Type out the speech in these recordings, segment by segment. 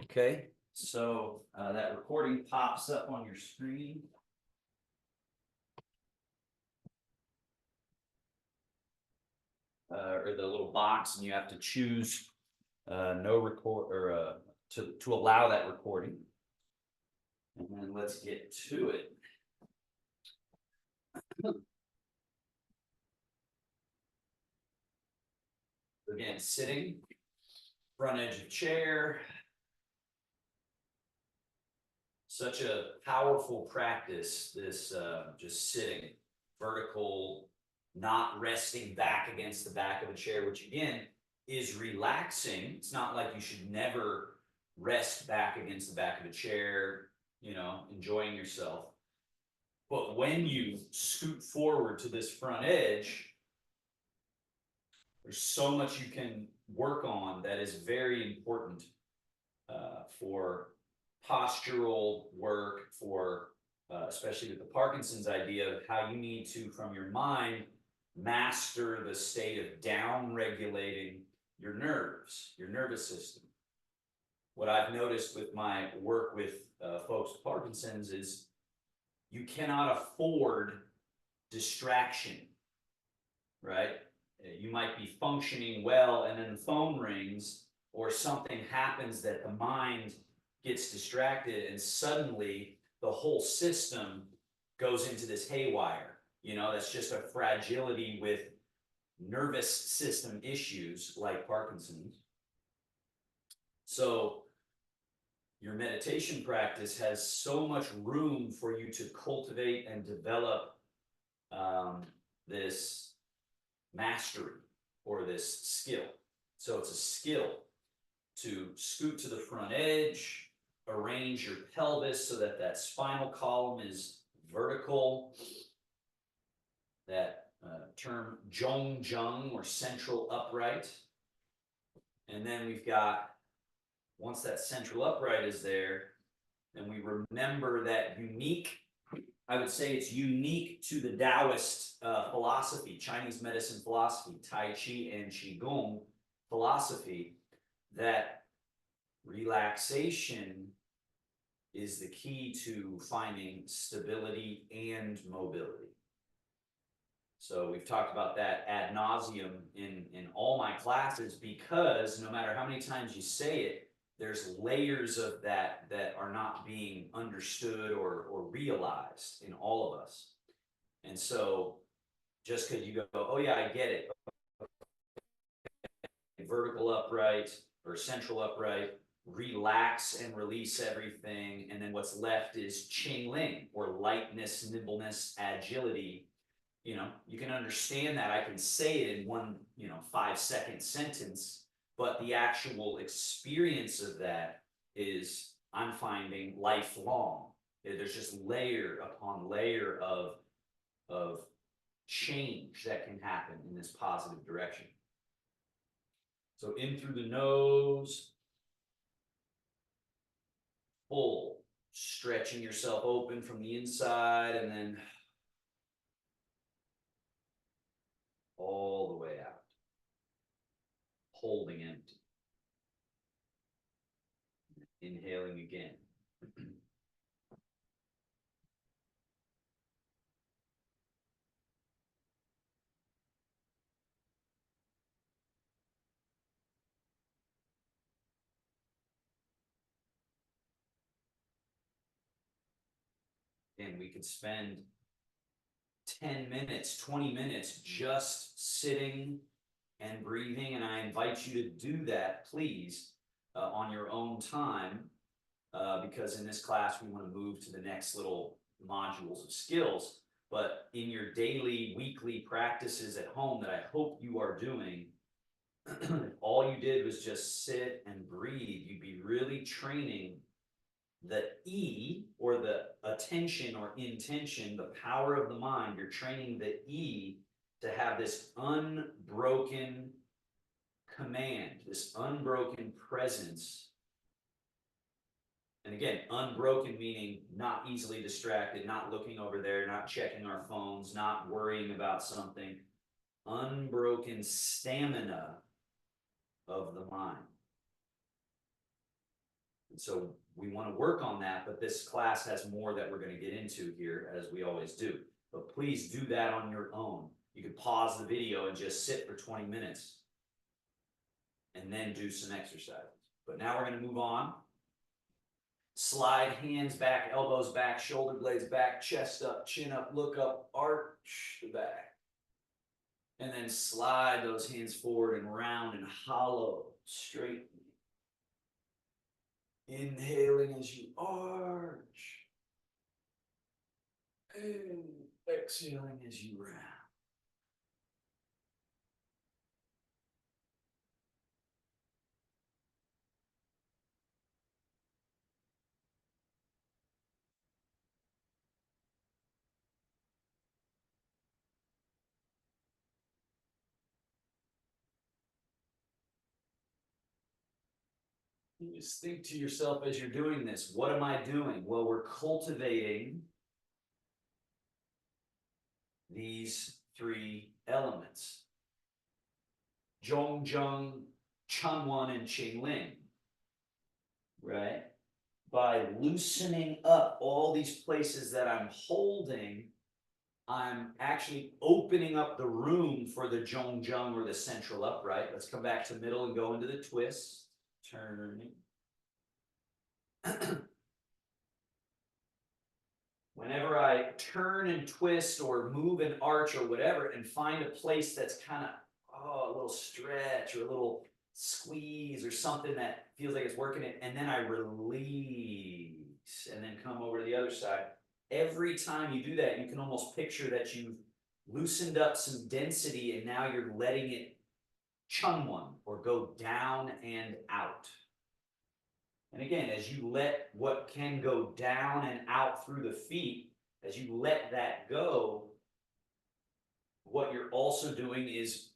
Okay, so that recording pops up on your screen. Or the little box, and you have to choose no record or to allow that recording. And then let's get to it. Again, sitting, front edge of chair. Such a powerful practice, this just sitting vertical, not resting back against the back of a chair, which again is relaxing. It's not like you should never rest back against the back of a chair, you know, enjoying yourself. But when you scoot forward to this front edge, there's so much you can work on that is very important for postural work, for especially with the Parkinson's idea of how you need to, from your mind, master the state of down regulating your nerves, your nervous system. What I've noticed with my work with folks with Parkinson's is you cannot afford distraction, right? You might be functioning well and then the phone rings or something happens that the mind gets distracted and suddenly the whole system goes into this haywire. You know, that's just a fragility with nervous system issues like Parkinson's. So your meditation practice has so much room for you to cultivate and develop this mastery or this skill. So it's a skill to scoot to the front edge, arrange your pelvis so that that spinal column is vertical. That term zhongjung or central upright. And then we've got, once that central upright is there, then we remember that unique, I would say it's unique to the Taoist philosophy, Chinese medicine philosophy, Tai Chi and Qigong philosophy, that relaxation is the key to finding stability and mobility. So we've talked about that ad nauseum in all my classes, because no matter how many times you say it, there's layers of that that are not being understood or realized in all of us. And so just because you go, oh yeah, I get it. Vertical upright or central upright, relax and release everything. And then what's left is Qing Ling, or lightness, nimbleness, agility. You know, you can understand that. I can say it in one, 5-second sentence, but the actual experience of that is, I'm finding, lifelong. There's just layer upon layer of change that can happen in this positive direction. So in through the nose, full, stretching yourself open from the inside, and then all the way out, holding empty. Inhaling again. And we could spend 10 minutes, 20 minutes just sitting and breathing. And I invite you to do that, please, on your own time, because in this class, we want to move to the next little modules of skills. But in your daily, weekly practices at home that I hope you are doing, if all you did was just sit and breathe, you'd be really training the E, or the attention or intention, the power of the mind. You're training the E to have this unbroken command, this unbroken presence. And again, unbroken meaning not easily distracted, not looking over there, not checking our phones, not worrying about something. Unbroken stamina of the mind. So we want to work on that, but this class has more that we're going to get into here, as we always do. But please do that on your own. You can pause the video and just sit for 20 minutes and then do some exercises. But now we're going to move on. Slide hands back, elbows back, shoulder blades back, chest up, chin up, look up, arch the back. And then slide those hands forward and round and hollow, straighten. Inhaling as you arch. And exhaling as you round. You just think to yourself as you're doing this, what am I doing? Well, we're cultivating these three elements. Zhongjung, Chunwan, and Qingling. Right? By loosening up all these places that I'm holding, I'm actually opening up the room for the Zhongjung or the central upright. Let's come back to middle and go into the twist. Turning. Whenever I turn and twist or move and arch or whatever and find a place that's kind of, a little stretch or a little squeeze or something that feels like it's working it, and then I release and then come over to the other side. Every time you do that, you can almost picture that you've loosened up some density and now you're letting it chunwan or go down and out. And again, as you let what can go down and out through the feet, as you let that go, what you're also doing is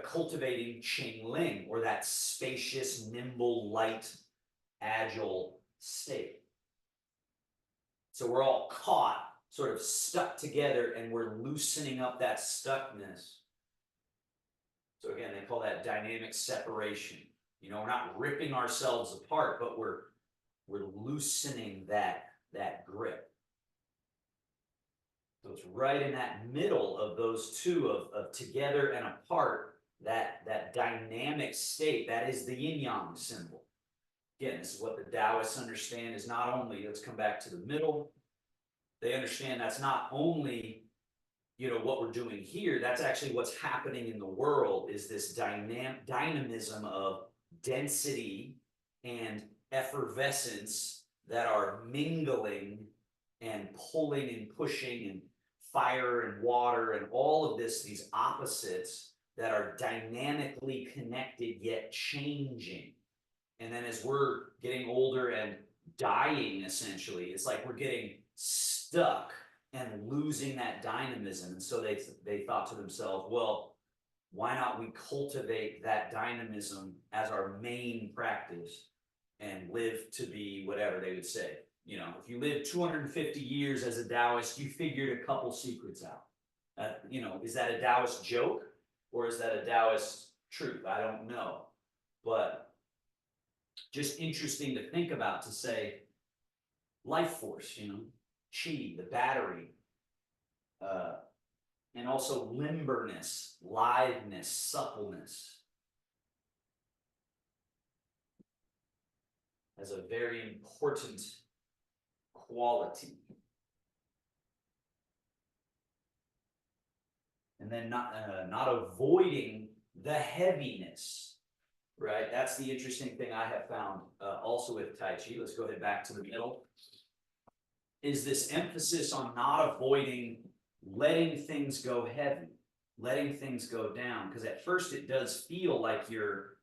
cultivating Qingling, or that spacious, nimble, light, agile state. So we're all caught, sort of stuck together, and we're loosening up that stuckness. So again, they call that dynamic separation. You know, we're not ripping ourselves apart, but we're loosening that grip. So it's right in that middle of those two, of together and apart, that dynamic state. That is the yin-yang symbol. Again, this is what the Taoists understand is not only, let's come back to the middle, they understand that's not only, you know, what we're doing here, that's actually what's happening in the world, is this dynamism of density and effervescence that are mingling and pulling and pushing, and fire and water and all of this, these opposites that are dynamically connected yet changing. And then as we're getting older and dying, essentially, it's like we're getting stuck and losing that dynamism. And so they thought to themselves, well, why not we cultivate that dynamism as our main practice and live to be whatever they would say. You know, if you live 250 years as a Taoist, you figured a couple secrets out. You know, is that a Taoist joke or is that a Taoist truth? I don't know. But just interesting to think about, to say life force, you know, chi, the battery, and also limberness, liveness, suppleness, as a very important quality. And then not avoiding the heaviness, right? That's the interesting thing I have found also with Tai Chi. Let's go ahead back to the middle. Is this emphasis on not avoiding letting things go heavy, letting things go down. Because at first it does feel like you're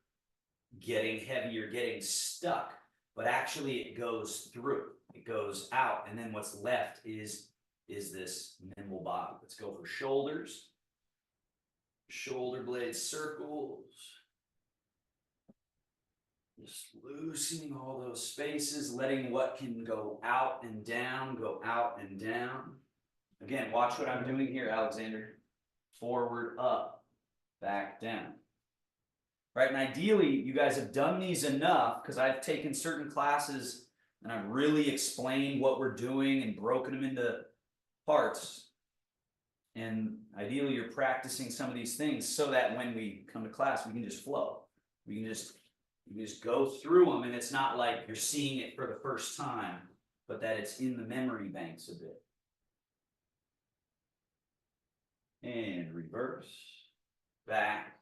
getting heavy, you're getting stuck, but actually it goes through, it goes out, and then what's left is this nimble body. Let's go for shoulders. Shoulder blade circles. Just loosening all those spaces, letting what can go out and down, go out and down. Again, watch what I'm doing here, Alexander. Forward, up, back, down. right? And ideally, you guys have done these enough because I've taken certain classes and I've really explained what we're doing and broken them into parts. And ideally, you're practicing some of these things so that when we come to class, we can just flow. We can just go through them, and it's not like you're seeing it for the first time, but that it's in the memory banks a bit. And reverse, back,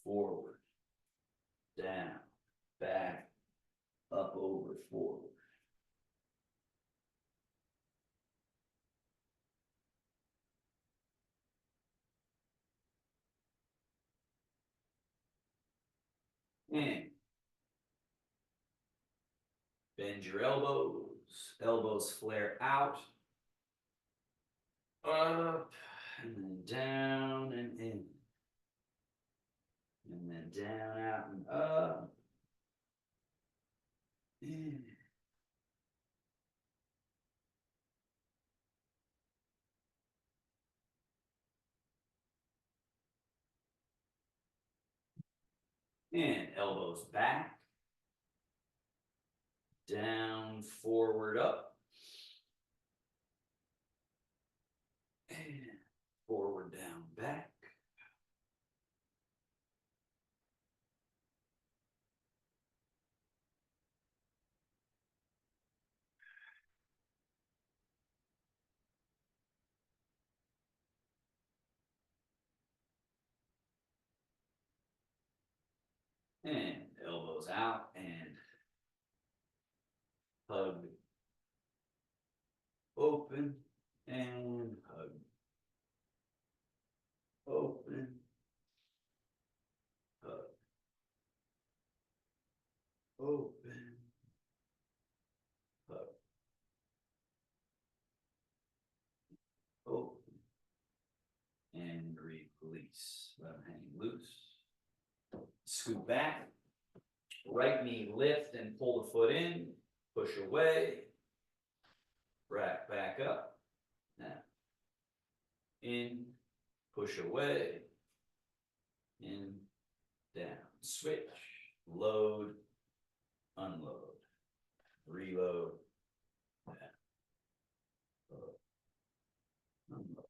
forward, down, back, up, over, forward. And bend your elbows flare out, up, and then down and in. And then down, out, and up. In. And elbows back, down, forward, up, and forward, down, back. And elbows out and hug, open, and hug, open, hug, open, hug, open, and release. Let them hang loose. Scoot back, right knee lift and pull the foot in, push away, back up, now, in, push away, in, down, switch, load, unload, reload, down, load, unload.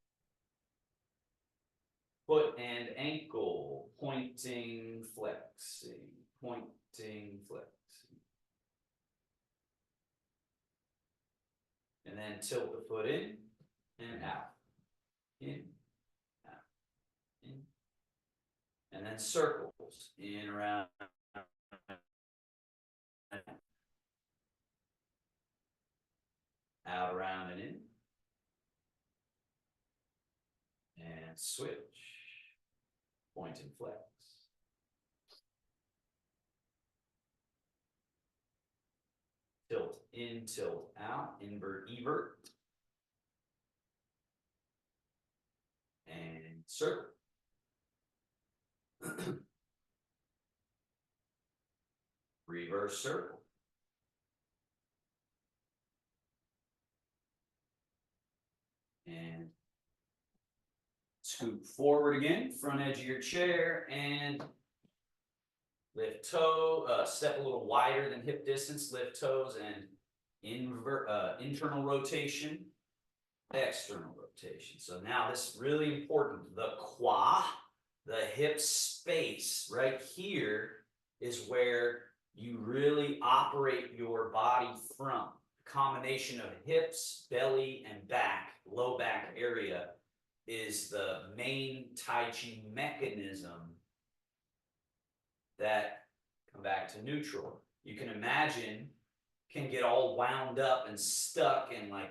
Foot and ankle, pointing, flexing, pointing, flexing. And then tilt the foot in and out, in, out, in. And then circles, in, around, out, around, and in. And switch, point and flex. Tilt in, tilt out, invert, evert. And circle. Reverse circle. And scoot forward again, front edge of your chair, and lift toe, step a little wider than hip distance, lift toes, and internal rotation, external rotation. So now this is really important. The quad, the hip space right here is where you really operate your body from. Combination of hips, belly, and back, low back area is the main Tai Chi mechanism that, come back to neutral. You can imagine, can get all wound up and stuck and like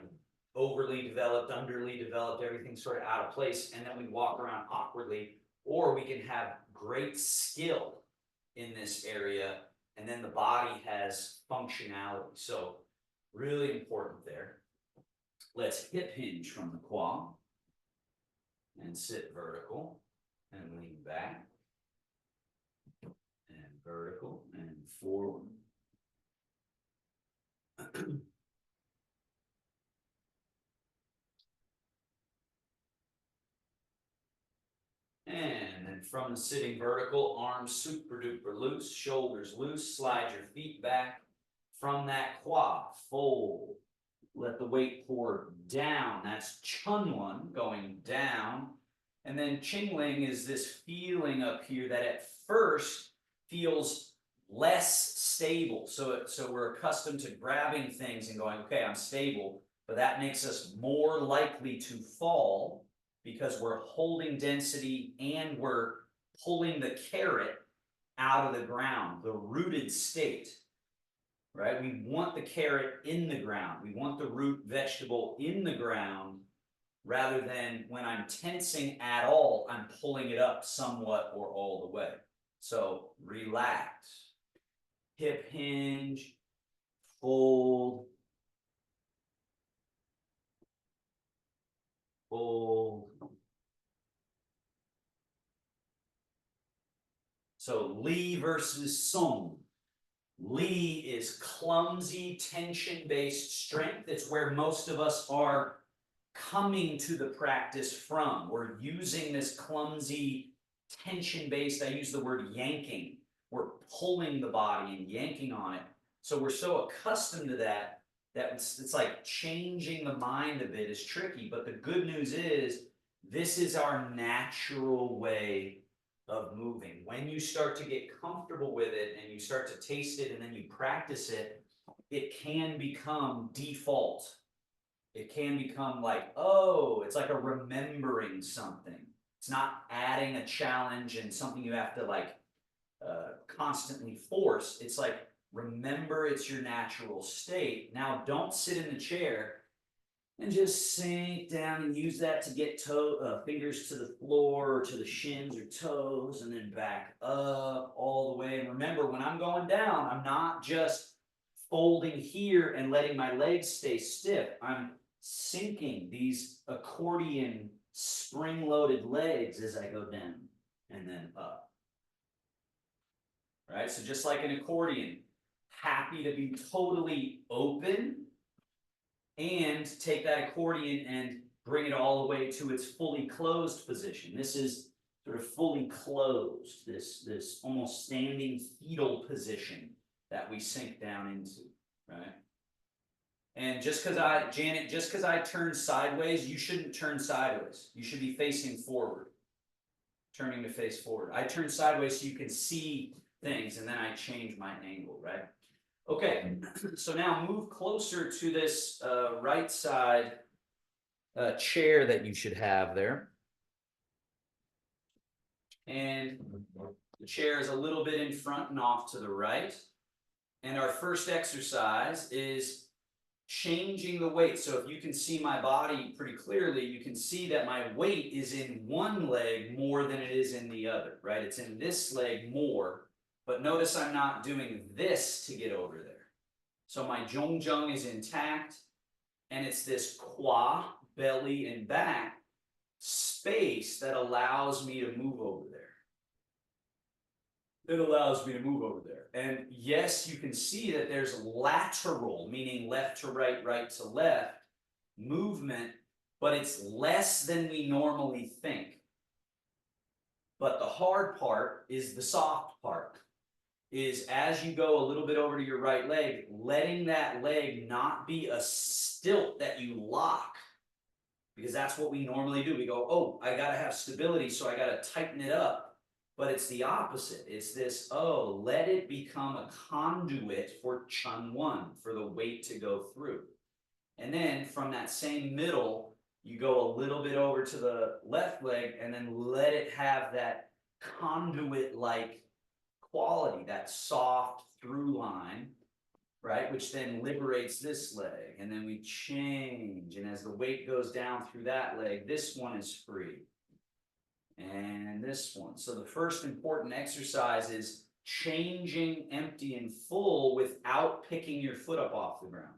overly developed, underly developed, everything sort of out of place, and then we walk around awkwardly, or we can have great skill in this area, and then the body has functionality. So really important there. Let's hip hinge from the quad and sit vertical and lean back and vertical and forward. And then from the sitting vertical, arms super duper loose, shoulders loose, slide your feet back from that quad, fold. Let the weight pour down. That's Chunwan going down. And then Qingling is this feeling up here that at first feels less stable. So we're accustomed to grabbing things and going, okay, I'm stable, but that makes us more likely to fall because we're holding density and we're pulling the carrot out of the ground, the rooted state. Right? We want the carrot in the ground. We want the root vegetable in the ground rather than when I'm tensing at all, I'm pulling it up somewhat or all the way. So relax. Hip hinge, fold, fold. So Li versus Song. Li is clumsy, tension-based strength. It's where most of us are coming to the practice from. We're using this clumsy, tension-based, I use the word yanking. We're pulling the body and yanking on it. So we're so accustomed to that, that it's like changing the mind a bit is tricky. But the good news is, this is our natural way of moving. When you start to get comfortable with it and you start to taste it and then you practice it, it can become default. It can become like, oh, it's like a remembering something. It's not adding a challenge and something you have to like constantly force. It's like, remember it's your natural state. Now don't sit in the chair and just sink down and use that to get fingers to the floor or to the shins or toes and then back up all the way. And remember, when I'm going down, I'm not just folding here and letting my legs stay stiff. I'm sinking these accordion spring-loaded legs as I go down and then up. Right? So just like an accordion, happy to be totally open and take that accordion and bring it all the way to its fully closed position. This is sort of fully closed, this almost standing fetal position that we sink down into, right? And just because I turn sideways, you shouldn't turn sideways. You should be facing forward, turning to face forward. I turn sideways so you can see things, and then I change my angle, right? Okay, so now move closer to this right side chair that you should have there. And the chair is a little bit in front and off to the right. And our first exercise is changing the weight. So if you can see my body pretty clearly, you can see that my weight is in one leg more than it is in the other, right? It's in this leg more, but notice I'm not doing this to get over there. So my zhongjung is intact, and it's this qua, belly and back, space that allows me to move over there. It allows me to move over there. And yes, you can see that there's lateral, meaning left to right, right to left, movement, but it's less than we normally think. But the hard part is the soft part. Is as you go a little bit over to your right leg, letting that leg not be a stilt that you lock. Because that's what we normally do. We go, oh, I gotta have stability, so I gotta tighten it up. But it's the opposite. It's this, oh, let it become a conduit for Chunwan, for the weight to go through. And then from that same middle, you go a little bit over to the left leg and then let it have that conduit-like quality, that soft through line, right? Which then liberates this leg, and then we change. And as the weight goes down through that leg, this one is free. And this one. So the first important exercise is changing empty and full without picking your foot up off the ground.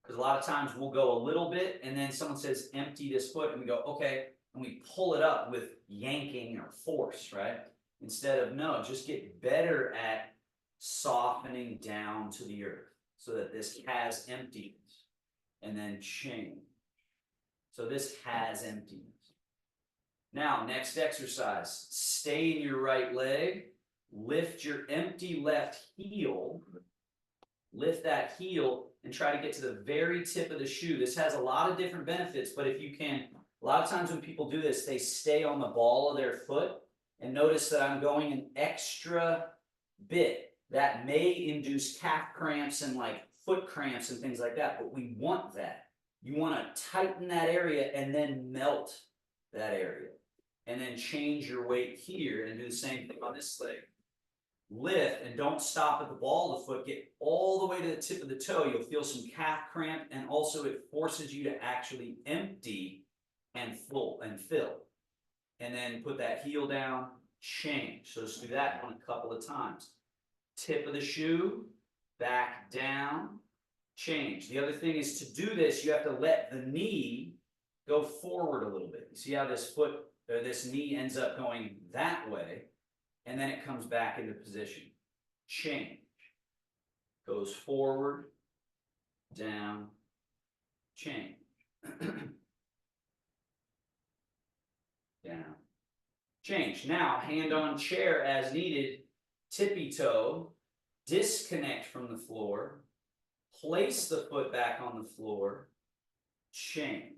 Because a lot of times we'll go a little bit, and then someone says, empty this foot, and we go, okay, and we pull it up with yanking or force, right? Instead of, no, just get better at softening down to the earth so that this has emptiness, and then change. So this has emptiness. Now, next exercise, stay in your right leg, lift your empty left heel, lift that heel and try to get to the very tip of the shoe. This has a lot of different benefits, but if you can, a lot of times when people do this, they stay on the ball of their foot, and notice that I'm going an extra bit. That may induce calf cramps and like foot cramps and things like that, but we want that. You want to tighten that area and then melt that area. And then change your weight here and do the same thing on this leg. Lift and don't stop at the ball of the foot. Get all the way to the tip of the toe. You'll feel some calf cramp, and also it forces you to actually empty and fill. And then put that heel down, change. So let's do that one a couple of times. Tip of the shoe, back down, change. The other thing is, to do this, you have to let the knee go forward a little bit. You see how this foot or this knee ends up going that way, and then it comes back into position. Change. Goes forward, down, change. Down, change. Now, hand on chair as needed, tippy toe, disconnect from the floor, place the foot back on the floor, change.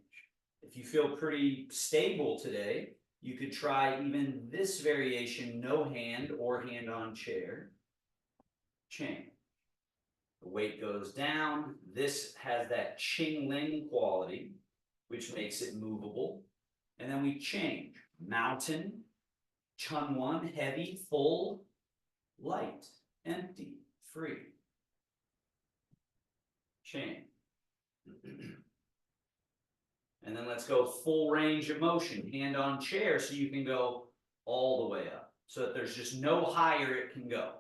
If you feel pretty stable today, you could try even this variation, no hand or hand on chair, change. The weight goes down. This has that Ching-Ling quality, which makes it movable. And then we change. Mountain, Chun-One, heavy, full, light, empty, free. Change. And then let's go full range of motion. Hand on chair so you can go all the way up. So that there's just no higher it can go.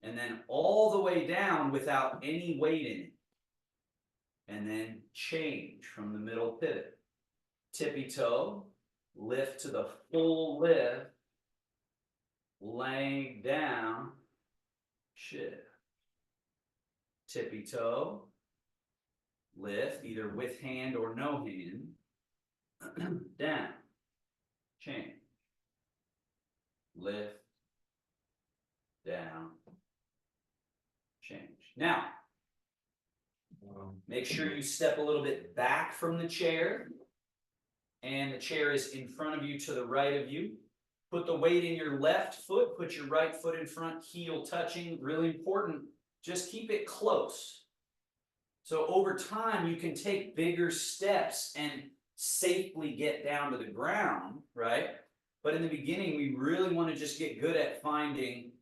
And then all the way down without any weight in it. And then change from the middle pivot. Tippy toe, lift to the full lift, laying down, shift. Tippy toe, lift, either with hand or no hand, down, change, lift, down, change. Now, make sure you step a little bit back from the chair, and the chair is in front of you to the right of you. Put the weight in your left foot, put your right foot in front, heel touching, really important. Just keep it close. So over time, you can take bigger steps and safely get down to the ground, right? But in the beginning, we really want to just get good at finding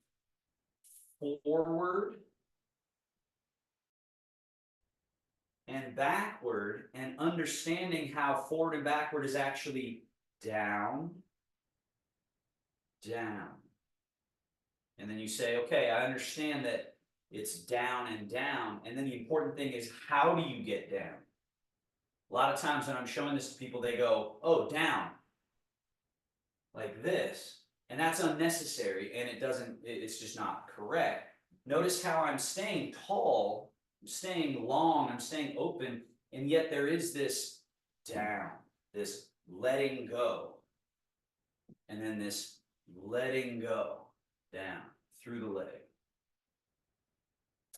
forward and backward, and understanding how forward and backward is actually down, down. And then you say, okay, I understand that it's down and down. And then the important thing is, how do you get down? A lot of times when I'm showing this to people, they go, oh, down, like this. And that's unnecessary, and it's just not correct. Notice how I'm staying tall, I'm staying long, I'm staying open, and yet there is this down, this letting go, and then this letting go down through the leg.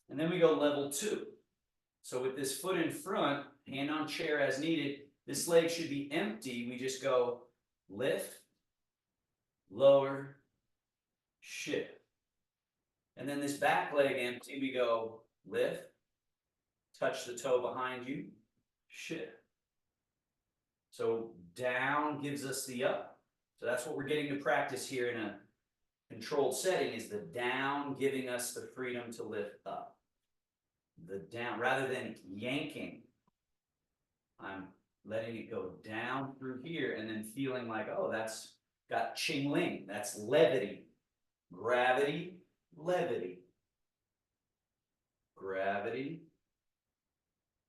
And then we go level 2. So with this foot in front, hand on chair as needed, this leg should be empty. We just go lift, lower, shift. And then this back leg empty, we go lift, touch the toe behind you, shift. So down gives us the up. So that's what we're getting to practice here in a controlled setting, is the down giving us the freedom to lift up. The down, rather than yanking, I'm letting it go down through here and then feeling like, oh, that's got Ching-Ling, that's levity. Gravity, levity. Gravity,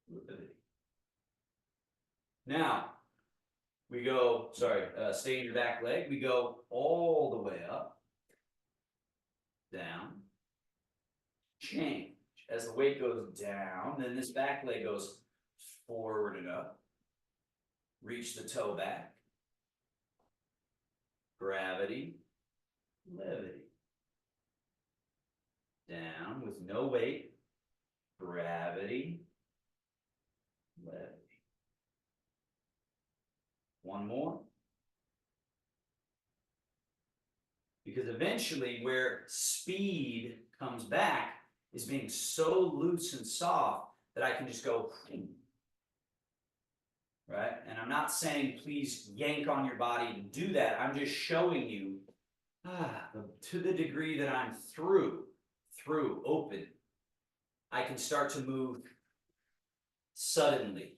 levity. Now, we go, stay in your back leg, we go all the way up, down, change. As the weight goes down, then this back leg goes forward and up. Reach the toe back. gravity, levity. Down with no weight, gravity, levity. One more. Because eventually where speed comes back is being so loose and soft that I can just go, right? And I'm not saying please yank on your body and do that. I'm just showing you to the degree that I'm through, open, I can start to move suddenly.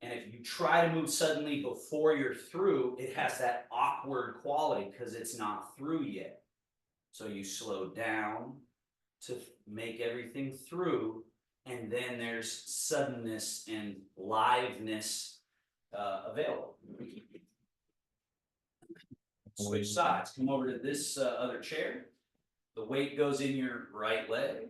And if you try to move suddenly before you're through, it has that awkward quality because it's not through yet. So you slow down to make everything through, and then there's suddenness and liveness available. Switch sides. Come over to this other chair. The weight goes in your right leg.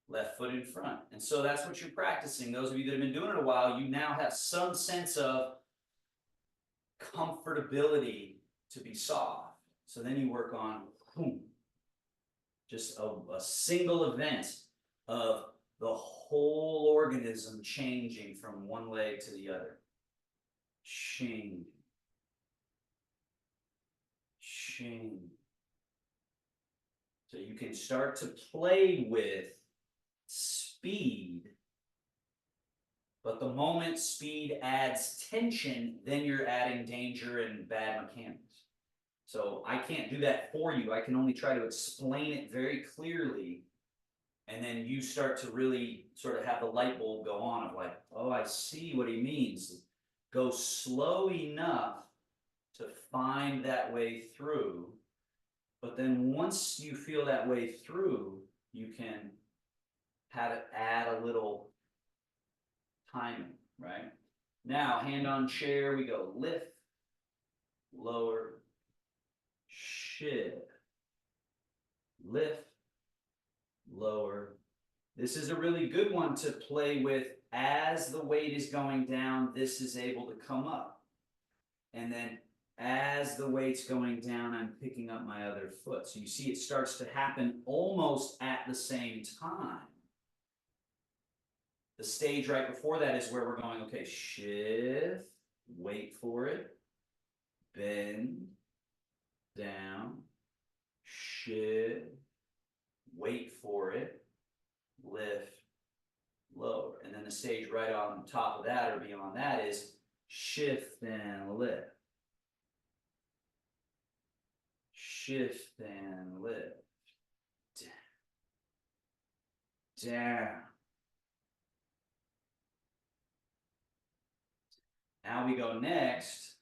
Left foot in front. And so that's what you're practicing. Those of you that have been doing it a while, you now have some sense of comfortability to be soft. So then you work on just a single event of the whole organism changing from one leg to the other. Ching. Ching. So you can start to play with speed, but the moment speed adds tension, then you're adding danger and bad mechanics. So I can't do that for you. I can only try to explain it very clearly, and then you start to really sort of have the light bulb go on of like, oh, I see what he means. Go slow enough to find that way through, but then once you feel that way through, you can have it add a little timing, right? Now, hand on chair, we go lift, lower, shift, lift, lower. This is a really good one to play with as the weight is going down, this is able to come up. And then as the weight's going down, I'm picking up my other foot. So you see it starts to happen almost at the same time. The stage right before that is where we're going, okay, shift, wait for it, bend, down, shift, wait for it, lift, lower. And then the stage right on top of that or beyond that is shift and lift. Shift and lift. Down. Now we go next,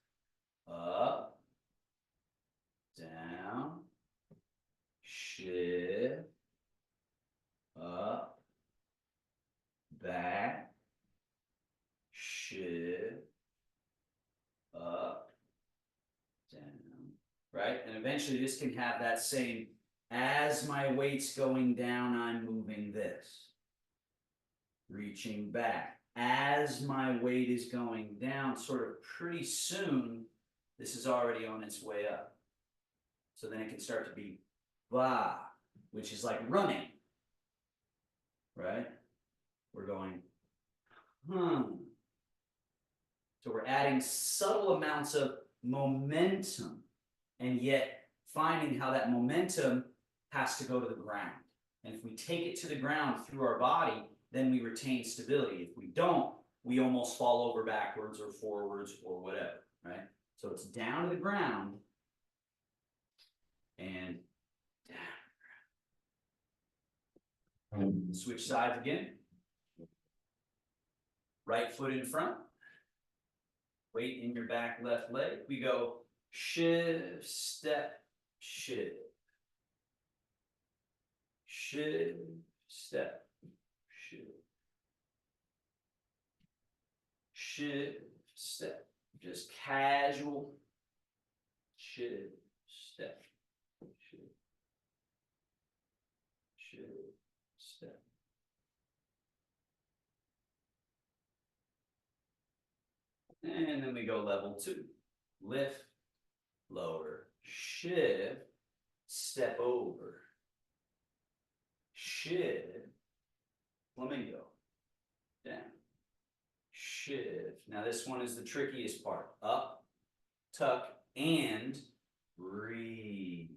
up, down, shift, up, back, shift, up, down, right? And eventually this can have that same, as my weight's going down, I'm moving this. Reaching back. As my weight is going down, sort of pretty soon, this is already on its way up. So then it can start to be ba, which is like running, right? We're going, So we're adding subtle amounts of momentum, and yet finding how that momentum has to go to the ground. And if we take it to the ground through our body, then we retain stability. If we don't, we almost fall over backwards or forwards or whatever, right? So it's down to the ground and down. Switch sides again. Right foot in front. Weight in your back left leg. We go shift, step, shift. Shift, step, shift. Shift, step. Just casual. Shift, step, shift. Shift, step. And then we go level 2. Lift, lower, shift, step over, shift, flamingo, down, shift. Now this one is the trickiest part. Up, tuck, and reach.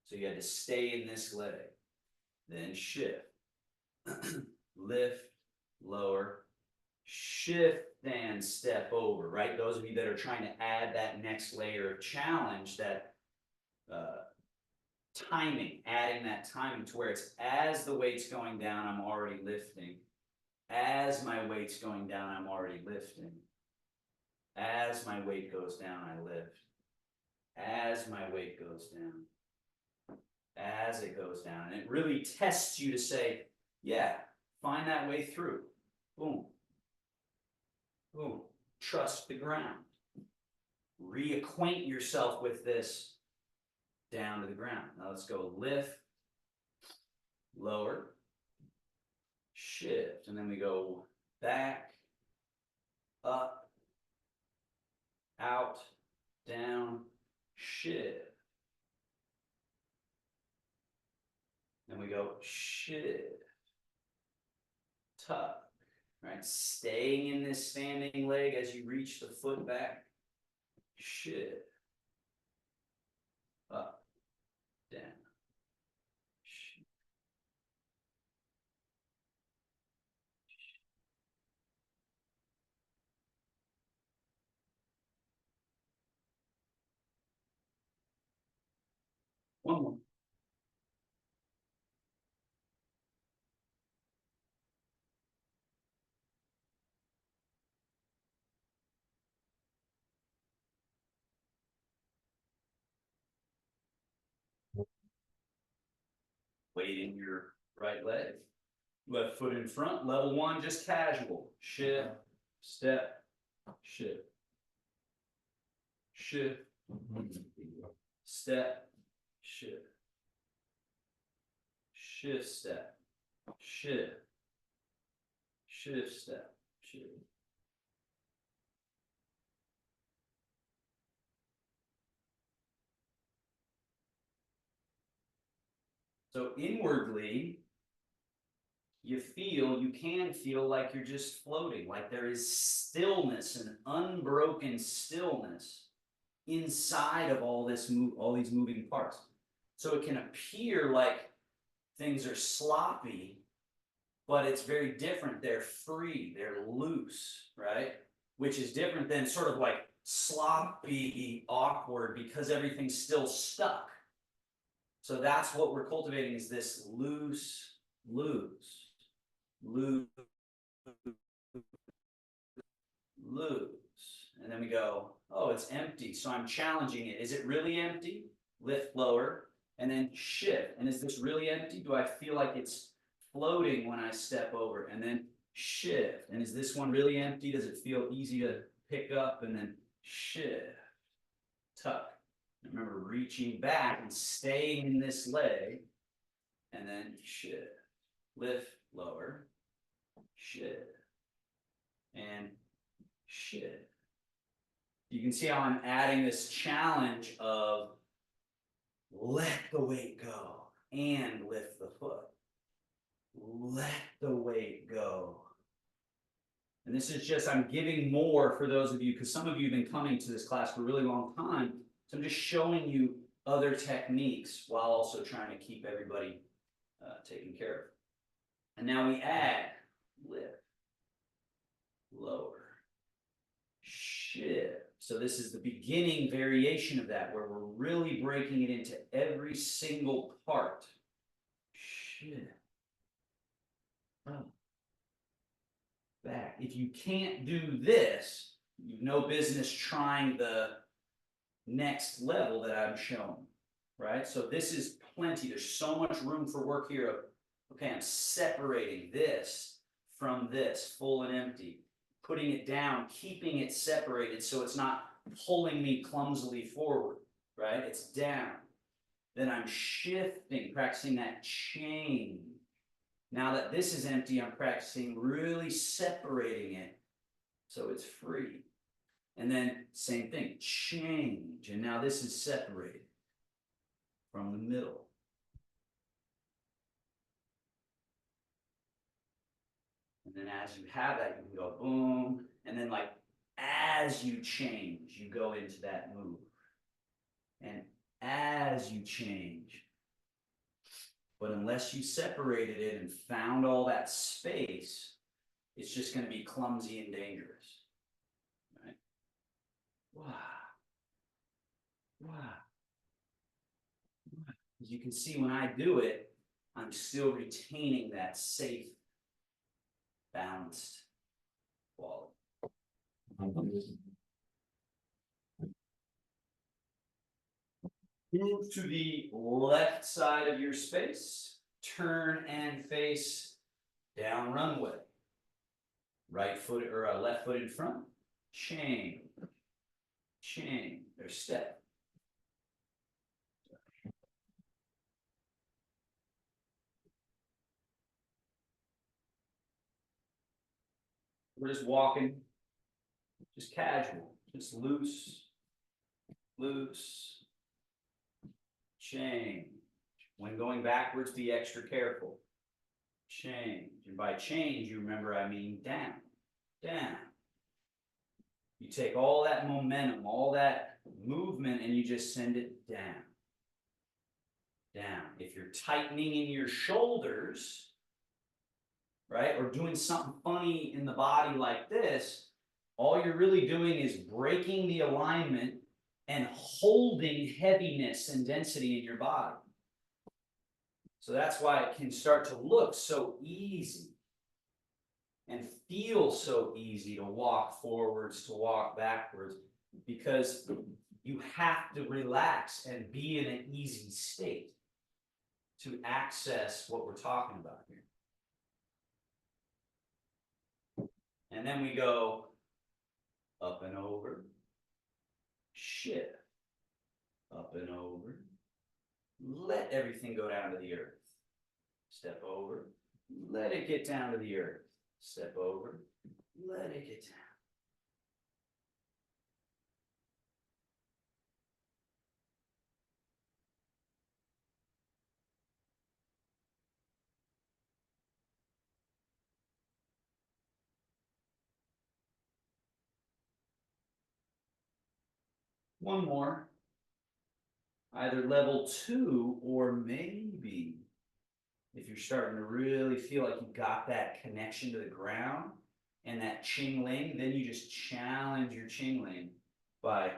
So you had to stay in this leg. Then shift, lift, lower, shift, and step over, right? Those of you that are trying to add that next layer of challenge, that timing, adding that timing to where it's as the weight's going down, I'm already lifting. As my weight's going down, I'm already lifting. As my weight goes down, I lift. As my weight goes down. As it goes down. And it really tests you to say, yeah, find that way through. Boom. Boom. Trust the ground. Reacquaint yourself with this down to the ground. Now let's go lift, lower, shift, and then we go back, up, out, down, shift. Then we go shift, tuck, right? Staying in this standing leg as you reach the foot back, shift, up, down, shift. One more. Weight in your right leg. Left foot in front, level one, just casual. Shift, step, shift. Shift, step, shift. Shift, step, shift. Shift, step, shift. So inwardly, you can feel like you're just floating, like there is stillness, an unbroken stillness inside of all these moving parts. So it can appear like things are sloppy, but it's very different. They're free, they're loose, right? Which is different than sort of like sloppy, awkward, because everything's still stuck. So that's what we're cultivating, is this loose, loose, loose, loose. And then we go, oh, it's empty. So I'm challenging it. Is it really empty? Lift lower, and then shift. And is this really empty? Do I feel like it's floating when I step over? And then shift. And is this one really empty? Does it feel easy to pick up? And then shift, tuck. Remember, reaching back and staying in this leg, and then shift, lift, lower, shift, and shift. You can see how I'm adding this challenge of let the weight go and lift the foot. Let the weight go. And this is just, I'm giving more for those of you, because some of you have been coming to this class for a really long time. So I'm just showing you other techniques while also trying to keep everybody taken care of. And now we add lift, lower, shift. So this is the beginning variation of that, where we're really breaking it into every single part. Shift. Back. If you can't do this, you've no business trying the next level that I'm showing, right? So this is plenty. There's so much room for work here of, okay, I'm separating this from this, full and empty, putting it down, keeping it separated so it's not pulling me clumsily forward, right? It's down. Then I'm shifting, practicing that chain. Now that this is empty, I'm practicing really separating it so it's free. And then same thing, change. And now this is separated from the middle. And then as you have that, you can go boom. And then like as you change, you go into that move. And as you change. But unless you separated it and found all that space, it's just going to be clumsy and dangerous. Right? Wow. Wow. As you can see, when I do it, I'm still retaining that safe, balanced quality. Move to the left side of your space, turn and face down runway. Right foot or left foot in front, chain, chain, or step. We're just walking, just casual, just loose, loose, change. When going backwards, be extra careful. Change. And by change, you remember I mean down, down. You take all that momentum, all that movement, and you just send it down, down. If you're tightening in your shoulders, right, or doing something funny in the body like this, all you're really doing is breaking the alignment and holding heaviness and density in your body. So that's why it can start to look so easy and feel so easy to walk forwards, to walk backwards, because you have to relax and be in an easy state to access what we're talking about here. And then we go up and over, shift, up and over, let everything go down to the earth. Step over, let it get down to the earth. Step over, let it get down. One more. Either level 2 or maybe if you're starting to really feel like you got that connection to the ground and that Qingling, then you just challenge your Qingling by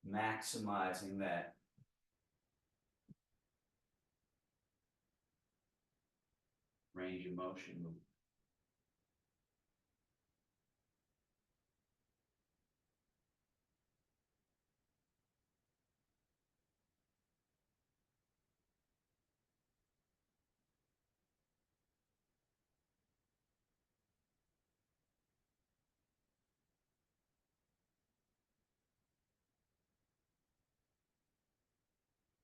maximizing that range of motion.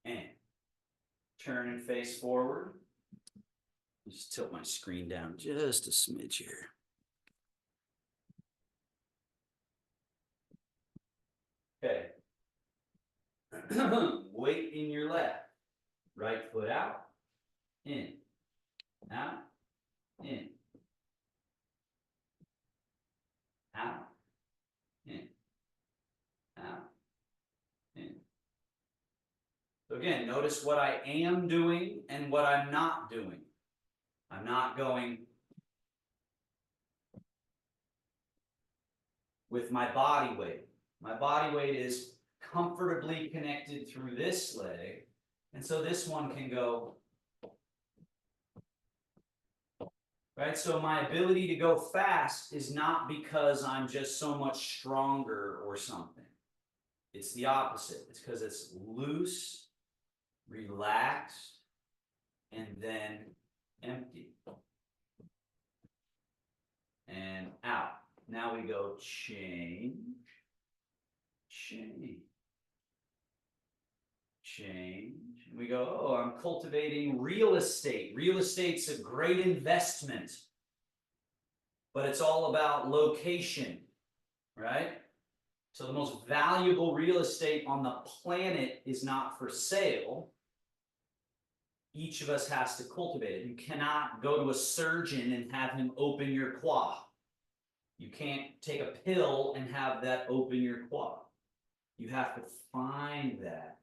And turn and face forward. Just tilt my screen down just a smidge here. Okay. Weight in your left. Right foot out. In. Out. In. Out. In. Out. In. So again, notice what I am doing and what I'm not doing. I'm not going with my body weight. My body weight is comfortably connected through this leg. And so this one can go, right? So my ability to go fast is not because I'm just so much stronger or something. It's the opposite. It's because it's loose, relaxed, and then empty. And out. Now we go change, change, change. And we go, oh, I'm cultivating real estate. Real estate's a great investment, but it's all about location. right? So the most valuable real estate on the planet is not for sale. Each of us has to cultivate it. You cannot go to a surgeon and have him open your quad. You can't take a pill and have that open your quad. You have to find that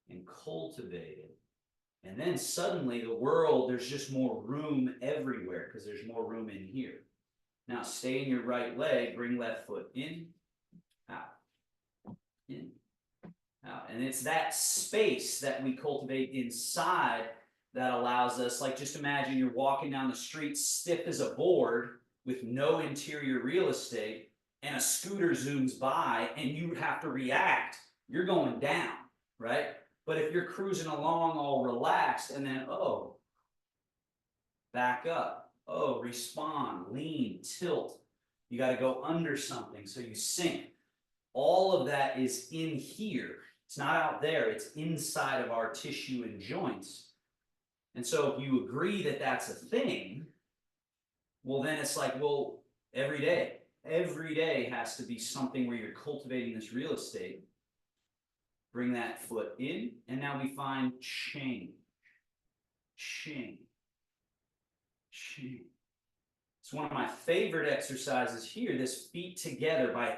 and cultivate it. And then suddenly the world, there's just more room everywhere because there's more room in here. Now stay in your right leg, bring left foot in, out, in, out. And it's that space that we cultivate inside that allows us, like just imagine you're walking down the street stiff as a board with no interior real estate, and a scooter zooms by and you have to react, you're going down, right? But if you're cruising along all relaxed and then, oh, back up, oh, respond, lean, tilt, you got to go under something so you sink. All of that is in here. It's not out there, it's inside of our tissue and joints. And so if you agree that that's a thing, well, then it's like, well, every day has to be something where you're cultivating this real estate. Bring that foot in, and now we find change. Change. Change. It's one of my favorite exercises here, this feet together by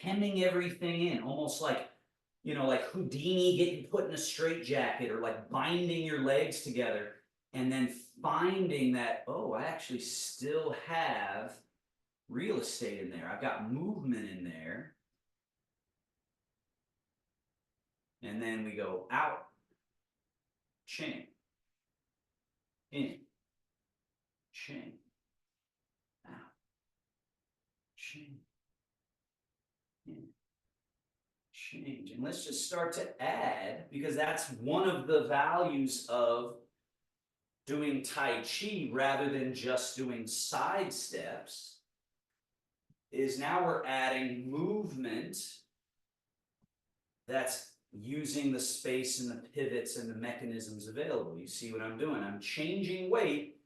hemming everything in, almost like, you know, like Houdini getting put in a straitjacket, or like binding your legs together, and then finding that, oh, I actually still have real estate in there. I've got movement in there. And then we go out, chain, in, chain, out, chain, in, change. And let's just start to add, because that's one of the values of doing Tai Chi rather than just doing side steps, is now we're adding movement that's using the space and the pivots and the mechanisms available. You see what I'm doing? I'm changing weight,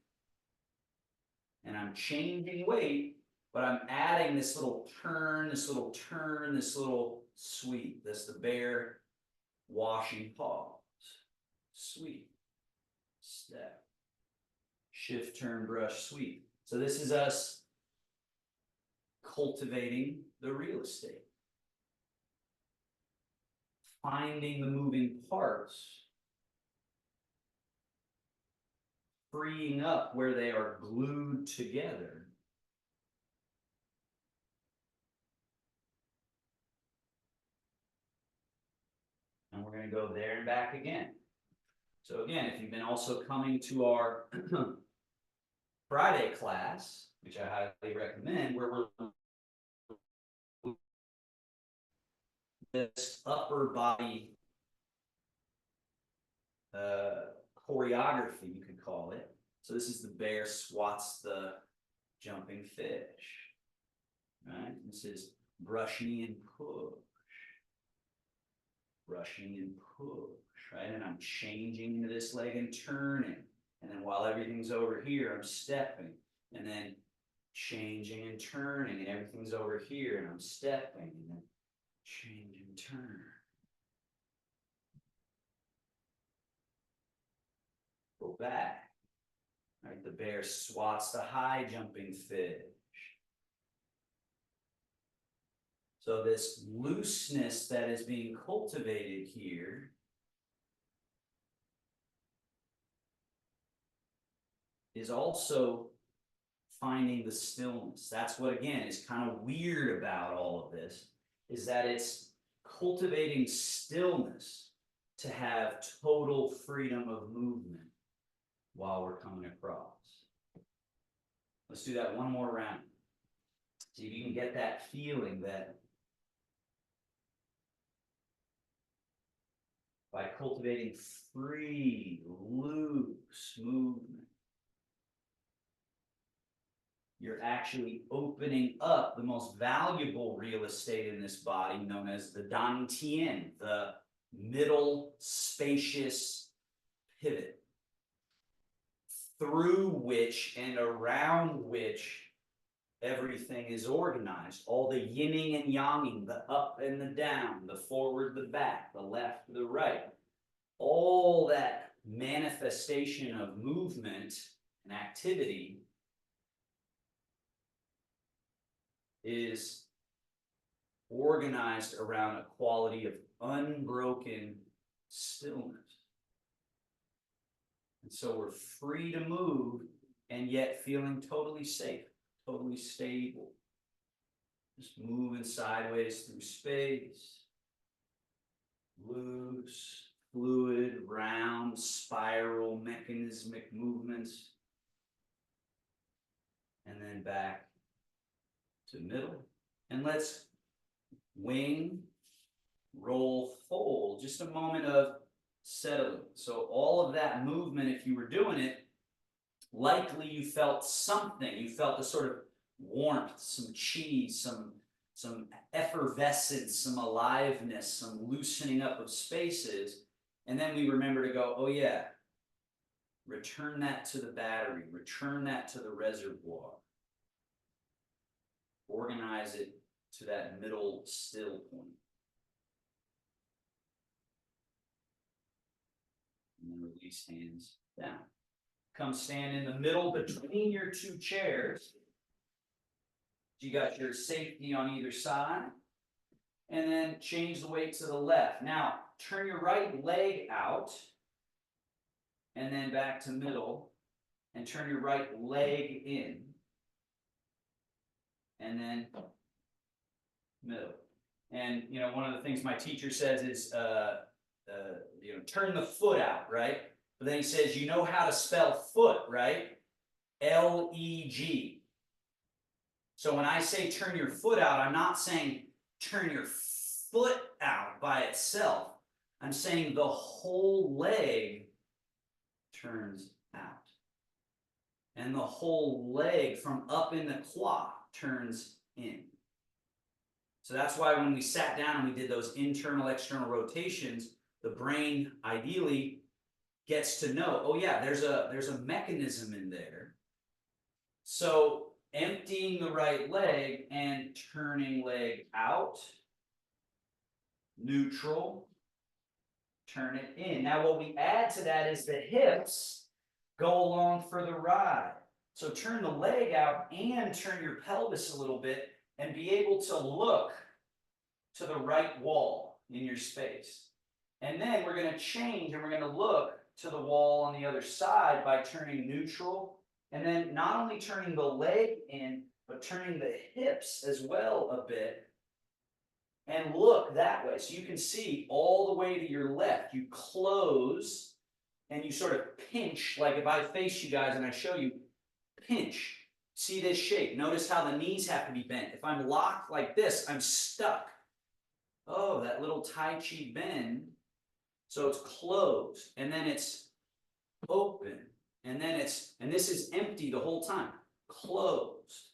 and I'm changing weight, but I'm adding this little turn, this little turn, this little sweep. That's the bear washing pause. Sweep, step, shift, turn, brush, sweep. So this is us cultivating the real estate. Finding the moving parts, freeing up where they are glued together. And we're going to go there and back again. So again, if you've been also coming to our Friday class, which I highly recommend, where we're this upper body choreography, you could call it. So this is the bear swats the jumping fish, right? This is brushing and push, brushing and push, right? And I'm changing into this leg and turning. And then while everything's over here, I'm stepping, and then changing and turning, and everything's over here, and I'm stepping, and then change and turn. Go back. Right, the bear swats the high jumping fish. So this looseness that is being cultivated here is also finding the stillness. That's what, again, is kind of weird about all of this, is that it's cultivating stillness to have total freedom of movement while we're coming across. Let's do that one more round. See if you can get that feeling that by cultivating free, loose movement, you're actually opening up the most valuable real estate in this body, known as the dantian, the middle spacious pivot, through which and around which everything is organized. All the yinning and yanging, the up and the down, the forward, the back, the left, the right. All that manifestation of movement and activity is organized around a quality of unbroken stillness. And so we're free to move and yet feeling totally safe, totally stable. Just moving sideways through space. Loose, fluid, round, spiral, mechanismic movements. And then back to middle. And let's wing, roll, fold. Just a moment of settling. So all of that movement, if you were doing it, likely you felt something. You felt a sort of warmth, some chi, some effervescence, some aliveness, some loosening up of spaces. And then we remember to go, oh yeah, return that to the battery, return that to the reservoir. Organize it to that middle still point. And then release hands down. Come stand in the middle between your two chairs. You got your safety on either side. And then change the weight to the left. Now, turn your right leg out. And then back to middle. And turn your right leg in. And then middle. And, you know, one of the things my teacher says is, turn the foot out, right? But then he says, you know how to spell foot, right? L-E-G. So when I say turn your foot out, I'm not saying turn your foot out by itself. I'm saying the whole leg turns out. And the whole leg from up in the quad turns in. So that's why when we sat down and we did those internal, external rotations, the brain ideally gets to know, oh yeah, there's a mechanism in there. So emptying the right leg and turning leg out, neutral, turn it in. Now what we add to that is the hips go along for the ride. So turn the leg out and turn your pelvis a little bit and be able to look to the right wall in your space. And then we're going to change and we're going to look to the wall on the other side by turning neutral. And then not only turning the leg in, but turning the hips as well a bit. And look that way. So you can see all the way to your left. You close and you sort of pinch, like if I face you guys and I show you, pinch. See this shape. Notice how the knees have to be bent. If I'm locked like this, I'm stuck. Oh, that little Tai Chi bend. So it's closed, and then it's open, and then and this is empty the whole time. Closed.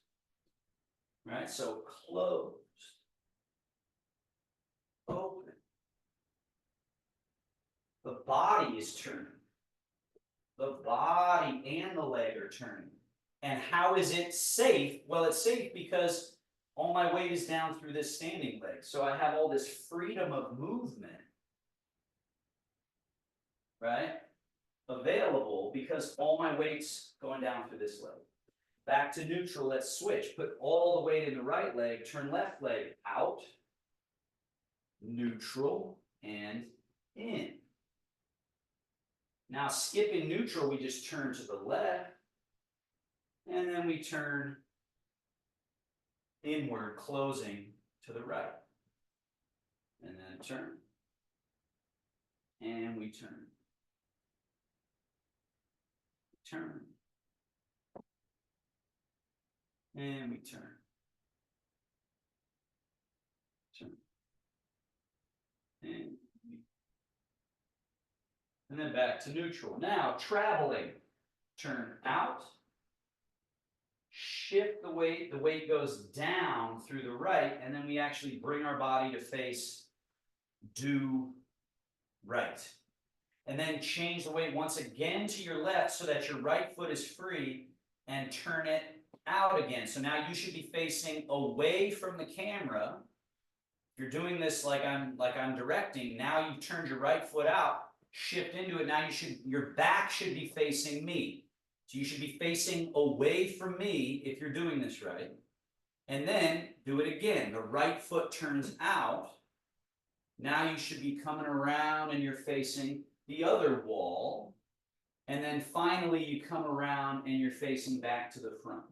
Right? So closed. Open. The body is turning. The body and the leg are turning. And how is it safe? Well, it's safe because all my weight is down through this standing leg. So I have all this freedom of movement, right, available because all my weight's going down through this leg. Back to neutral, let's switch. Put all the weight in the right leg, turn left leg out, neutral, and in. Now skipping neutral, we just turn to the left, and then we turn inward, closing to the right. And then turn. And we turn. Turn. And we turn. Turn. And then back to neutral. Now, traveling. Turn out. Shift the weight goes down through the right, and then we actually bring our body to face due right. And then change the weight once again to your left so that your right foot is free and turn it out again. So now you should be facing away from the camera. If you're doing this like I'm directing, now you've turned your right foot out, shift into it. Now your back should be facing me. So you should be facing away from me if you're doing this right. And then do it again. The right foot turns out. Now you should be coming around and you're facing the other wall. And then finally you come around and you're facing back to the front.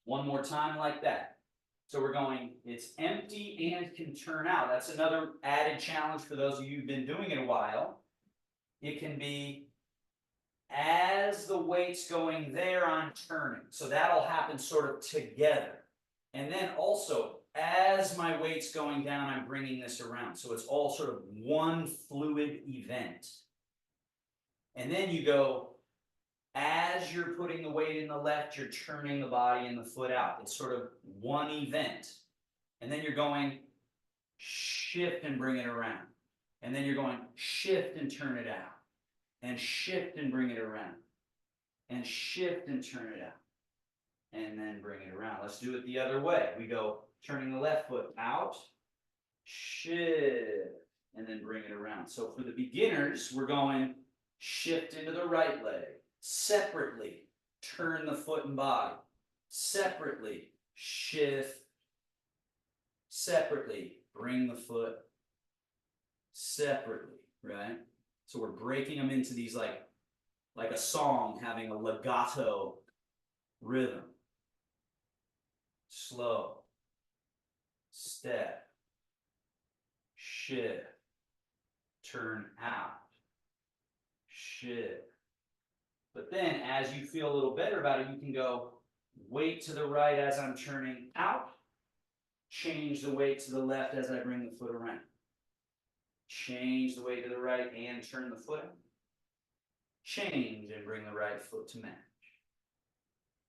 One more time like that. So we're going, it's empty and can turn out. That's another added challenge for those of you who've been doing it a while. It can be as the weight's going there, I'm turning. So that'll happen sort of together. And then also, as my weight's going down, I'm bringing this around. So it's all sort of one fluid event. And then you go, as you're putting the weight in the left, you're turning the body and the foot out. It's sort of one event. And then you're going, shift and bring it around. And then you're going, shift and turn it out. And shift and bring it around. And shift and turn it out. And then bring it around. Let's do it the other way. We go turning the left foot out, shift, and then bring it around. So for the beginners, we're going shift into the right leg, separately, turn the foot and body, separately, shift, separately, bring the foot, separately, right? So we're breaking them into these like a song having a legato rhythm. Slow, step, shift, turn out, shift. But then as you feel a little better about it, you can go weight to the right as I'm turning out, change the weight to the left as I bring the foot around. Change the weight to the right and turn the foot out. Change and bring the right foot to match.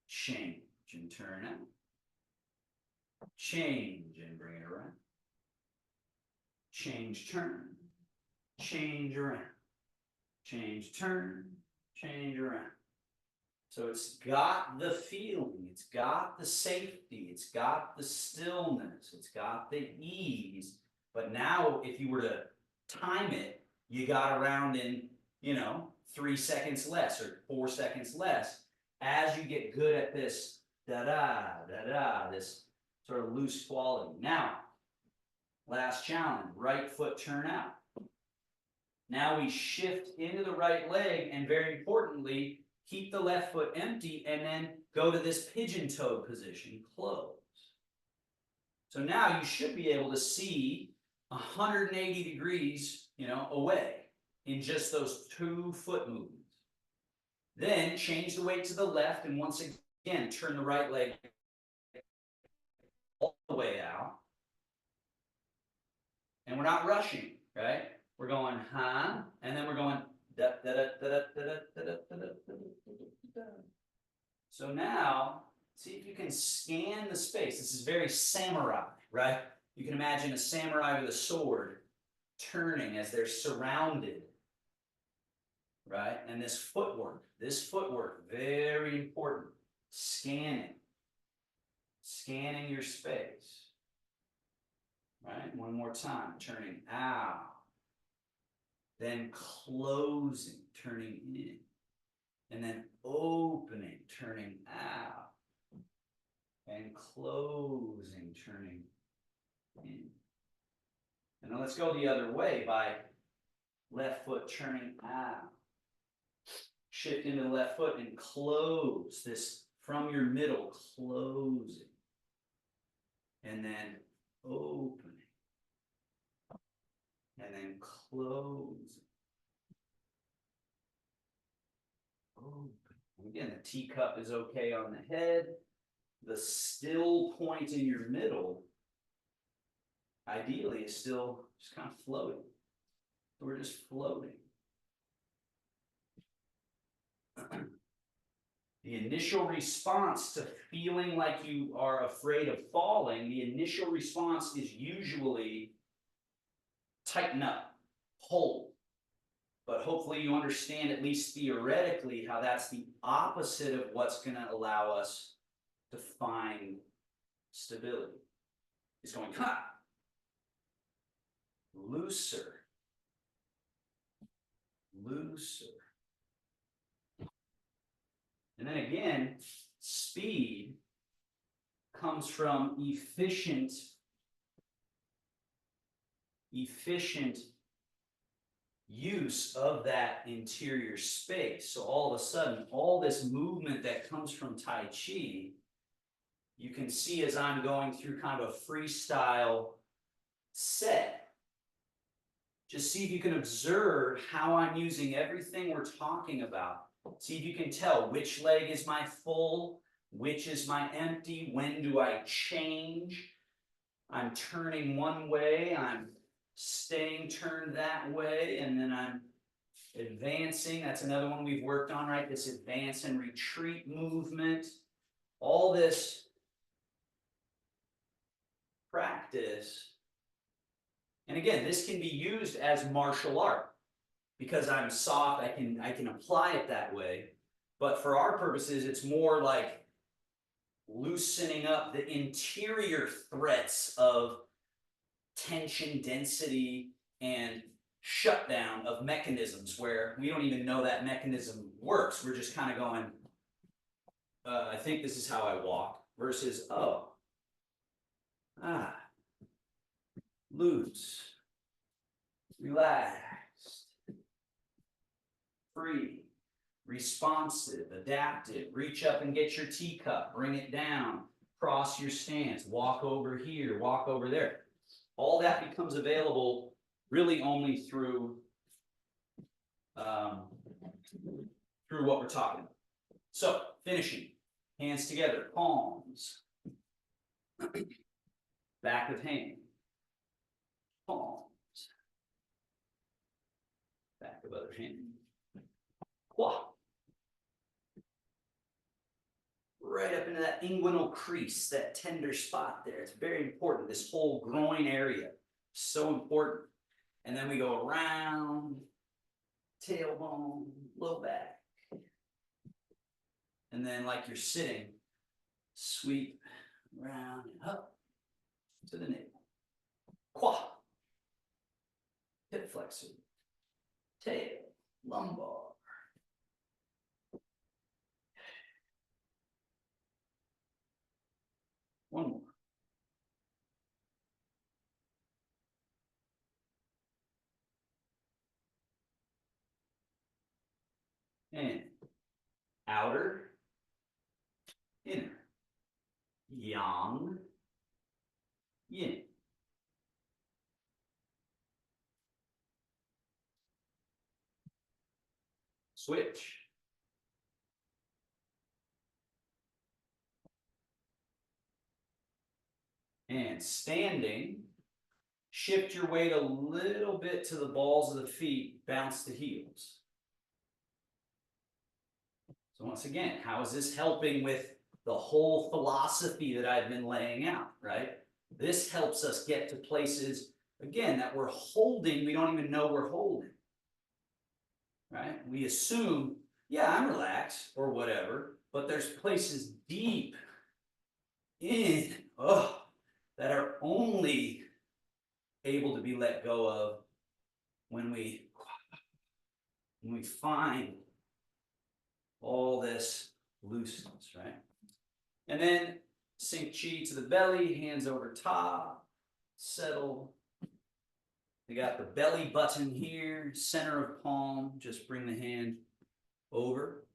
Change and turn out. Change and bring it around. Change, turn. Change around. Change, turn. Change around. So it's got the feeling, it's got the safety, it's got the stillness, it's got the ease. But now if you were to time it, you got around in, 3 seconds less or 4 seconds less. As you get good at this this sort of loose quality. Now, last challenge, right foot turn out. Now we shift into the right leg and very importantly, keep the left foot empty and then go to this pigeon-toed position, close. So now you should be able to see 180 degrees, away in just those 2 foot movements. Then change the weight to the left and once again, turn the right leg all the way out. And we're not rushing, right? We're going, and then we're going, So now, see if you can scan the space. This is very samurai, right? You can imagine a samurai with a sword turning as they're surrounded, right? And this footwork, very important. Scanning your space, right? One more time, turning out, then closing, turning in, and then opening, turning out, and closing, turning in. And then let's go the other way by left foot turning out. Shift into the left foot and close this from your middle, closing. And then opening. And then closing. Open. And again, the teacup is okay on the head. The still point in your middle, ideally, is still just kind of floating. So we're just floating. The initial response to feeling like you are afraid of falling, the initial response is usually tighten up, hold. But hopefully you understand, at least theoretically, how that's the opposite of what's going to allow us to find stability. It's going looser, looser. And then again, speed comes from efficient use of that interior space. So all of a sudden, all this movement that comes from Tai Chi, you can see as I'm going through kind of a freestyle set. Just see if you can observe how I'm using everything we're talking about. See if you can tell which leg is my full, which is my empty, when do I change? I'm turning one way, I'm staying turned that way, and then I'm advancing. That's another one we've worked on, right? This advance and retreat movement. All this practice. And again, this can be used as martial art. Because I'm soft, I can apply it that way. But for our purposes, it's more like loosening up the interior threats of tension, density, and shutdown of mechanisms where we don't even know that mechanism works. We're just kind of going, I think this is how I walk, versus, oh, loose, relaxed, free, responsive, adaptive. Reach up and get your teacup, bring it down, cross your stance, walk over here, walk over there. All that becomes available really only through what we're talking about. So, finishing. Hands together, palms. Back of hand. Palms. Back of other hand. Qua. Right up into that inguinal crease, that tender spot there. It's very important. This whole groin area, so important. And then we go around, tailbone, low back. And then like you're sitting, sweep round and up to the navel. Qua. Hip flexor. Tail. Lumbar. One more. And outer, inner. Yang, yin. Switch. And standing, shift your weight a little bit to the balls of the feet, bounce the heels. So once again, how is this helping with the whole philosophy that I've been laying out, right? This helps us get to places, again, that we're holding, we don't even know we're holding, right? We assume, yeah, I'm relaxed or whatever, but there's places deep in, that are only able to be let go of when we find all this looseness, right? And then sink chi to the belly, hands over top, settle. We got the belly button here, center of palm, just bring the hand over,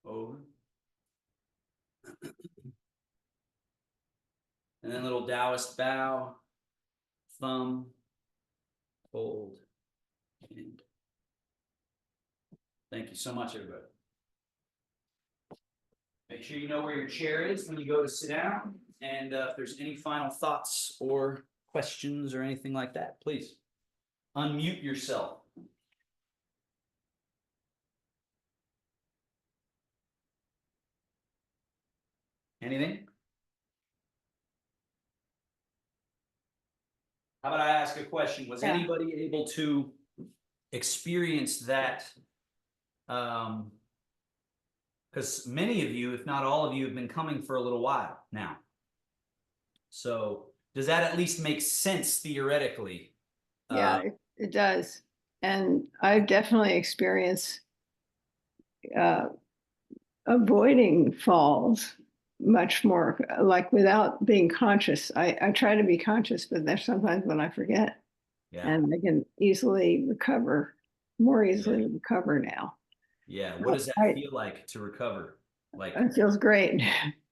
over. And then little Taoist bow, thumb, fold, and thank you so much, everybody. Make sure you know where your chair is when you go to sit down. And if there's any final thoughts or questions or anything like that, please unmute yourself. Anything? How about I ask a question? Was anybody able to experienced that, because many of you, if not all of you, have been coming for a little while now. So does that at least make sense theoretically? Yeah, it does. And I've definitely experienced uh, avoiding falls much more, like without being conscious. I try to be conscious, but there's sometimes when I forget, Yeah. and I can easily recover, more easily Yeah. recover now. Yeah. What does that feel like to recover? Like, It feels great.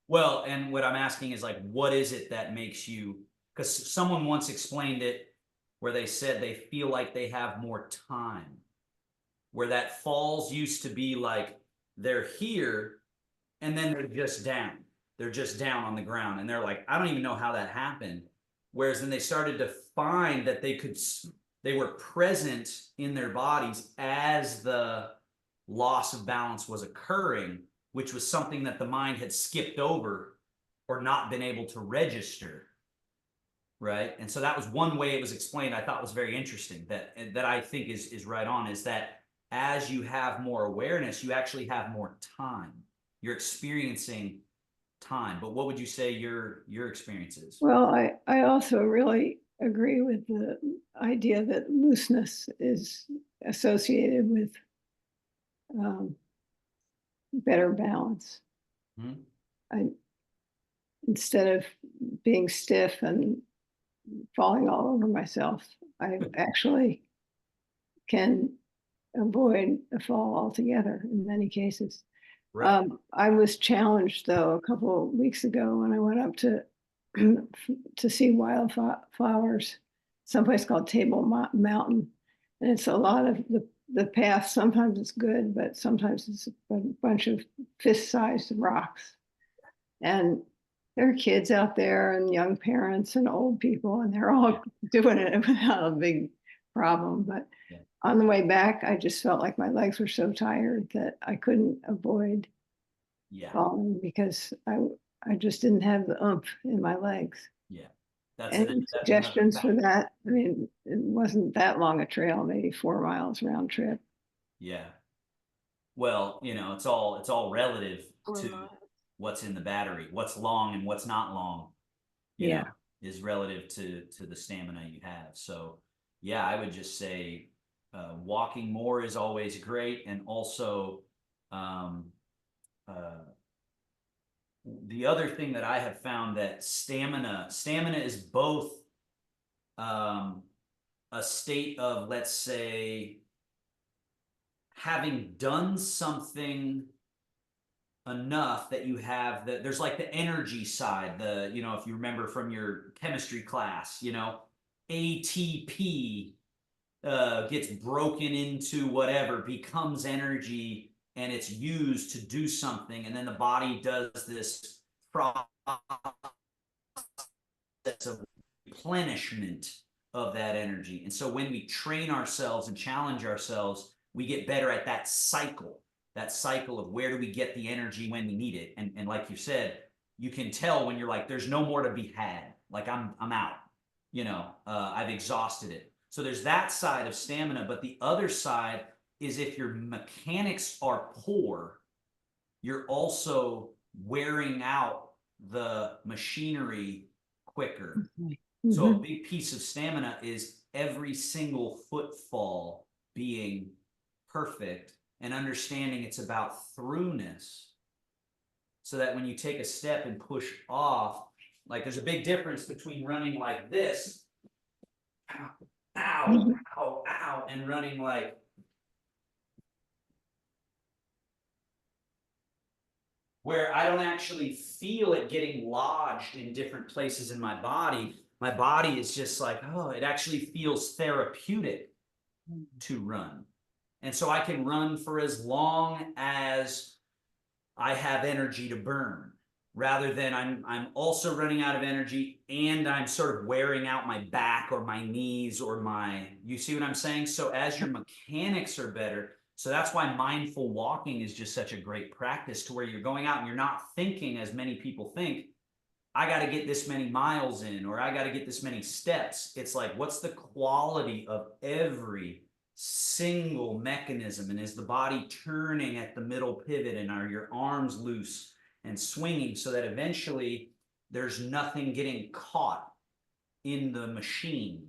well, and what I'm asking is like, what is it that makes you, because someone once explained it where they said they feel like they have more time, where that falls used to be like they're here and then they're just down. They're just down on the ground. And they're like, I don't even know how that happened. Whereas then they started to find that they were present in their bodies as the loss of balance was occurring, which was something that the mind had skipped over or not been able to register. Right. And so that was one way it was explained. I thought was very interesting that I think is right on, is that as you have more awareness, you actually have more time. You're experiencing time. But what would you say your experience is? Well, I also really agree with the idea that looseness is associated with um, better balance. Hmm? I, instead of being stiff and falling all over myself, I actually can avoid a fall altogether in many cases. Right. I was challenged though a couple of weeks ago when I went up to to see wildflowers, someplace called Mountain, and it's a lot of the path. Sometimes it's good, but sometimes it's a bunch of fist-sized rocks, and there are kids out there and young parents and old people, and they're Yeah. all doing it without a big problem. But Yeah. on the way back, I just felt like my legs were so tired that I couldn't avoid Yeah. falling because I just didn't have the oomph in my legs. Yeah. That's Any another suggestions for fact. that? I mean, it wasn't that long a trail, maybe 4 miles round trip. Yeah. Well, it's all relative Four to miles. what's in the battery. What's long and what's not long, you know, Yeah. is relative to the stamina you have. So yeah, I would just say walking more is always great. And also um, uh, the other thing that I have found that stamina is both um, a state of, let's say, having done something enough that you have that there's like the energy side, if you remember from your chemistry class, ATP gets broken into whatever, becomes energy, and it's used to do something, and then the body does this process of replenishment of that energy. And so when we train ourselves and challenge ourselves, we get better at that cycle of where do we get the energy when we need it. And like you said, you can tell when you're like, there's no more to be had. Like I'm out, I've exhausted it. So there's that side of stamina, but the other side is if your mechanics are poor, you're also wearing out the machinery quicker. So a Mm-hmm. big piece of stamina is every single footfall being perfect and understanding it's about throughness. So that when you take a step and push off, like there's a big difference between running like this, ow, ow, Mm-hmm. ow, ow, and running like where I don't actually feel it getting lodged in different places in my body. My body is just like, oh, it actually feels therapeutic to run. And so I can run for as long as I have energy to burn, rather than I'm also running out of energy and I'm sort of wearing out my back or my knees or you see what I'm saying? So as your mechanics are better, so that's why mindful walking is just such a great practice, to where you're going out and you're not thinking as many people think, I got to get this many miles in, or I got to get this many steps. It's like, what's the quality of every single mechanism, and is the body turning at the middle pivot, and are your arms loose and swinging, so that eventually there's nothing getting caught in the machine.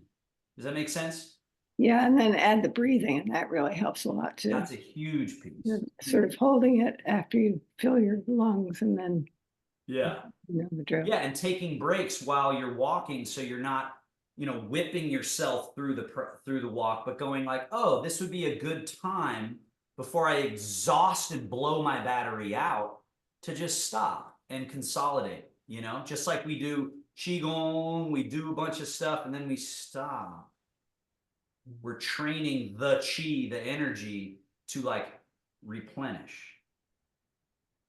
Does that make sense? Yeah, and then add the breathing, and that really helps a lot too. That's a huge piece. You're sort of holding it after you fill your lungs, and then Yeah. you know the drill. Yeah, and taking breaks while you're walking, so you're not, whipping yourself through the walk, but going like, oh, this would be a good time before I exhaust and blow my battery out to just stop and consolidate. Just like we do qigong, we do a bunch of stuff, and then we stop. We're training the chi, the energy, to like replenish.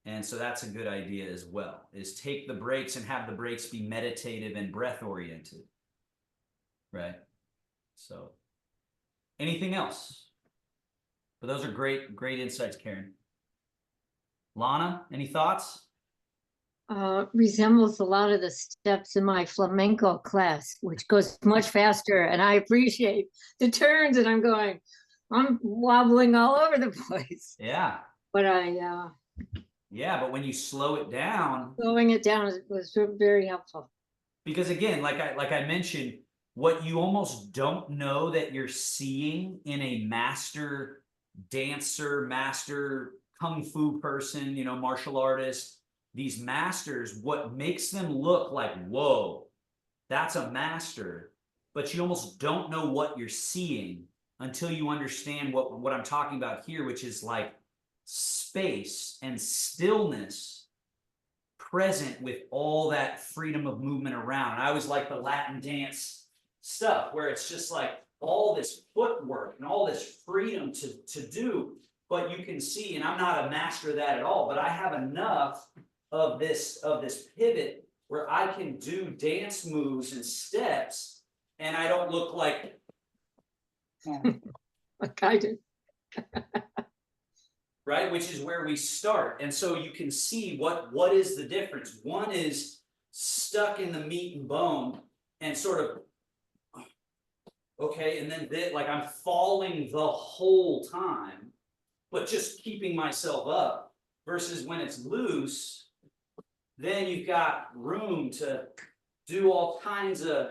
And so that's a good idea as well, is take the breaks and have the breaks be meditative and breath oriented. Right? So anything else? But those are great, great insights, Karen. Lana, any thoughts? Resembles a lot of the steps in my flamenco class, which goes much faster. And I appreciate the turns, and I'm wobbling all over the place. Yeah. But Yeah, but when you slow it down, slowing it down was very helpful. Because again, like I mentioned, what you almost don't know that you're seeing in a master dancer, master kung fu person, martial artist, these masters, what makes them look like, whoa, that's a master, but you almost don't know what you're seeing until you understand what I'm talking about here, which is like space and stillness present with all that freedom of movement around. I always like the Latin dance stuff where it's just like all this footwork and all this freedom to do, but you can see, and I'm not a master of that at all, but I have enough of this pivot where I can do dance moves and steps, and I don't look like Like I did. right? Which is where we start. And so you can see what is the difference. One is stuck in the meat and bone and sort of, okay, and then like I'm falling the whole time, but just keeping myself up, versus when it's loose, then you've got room to do all kinds of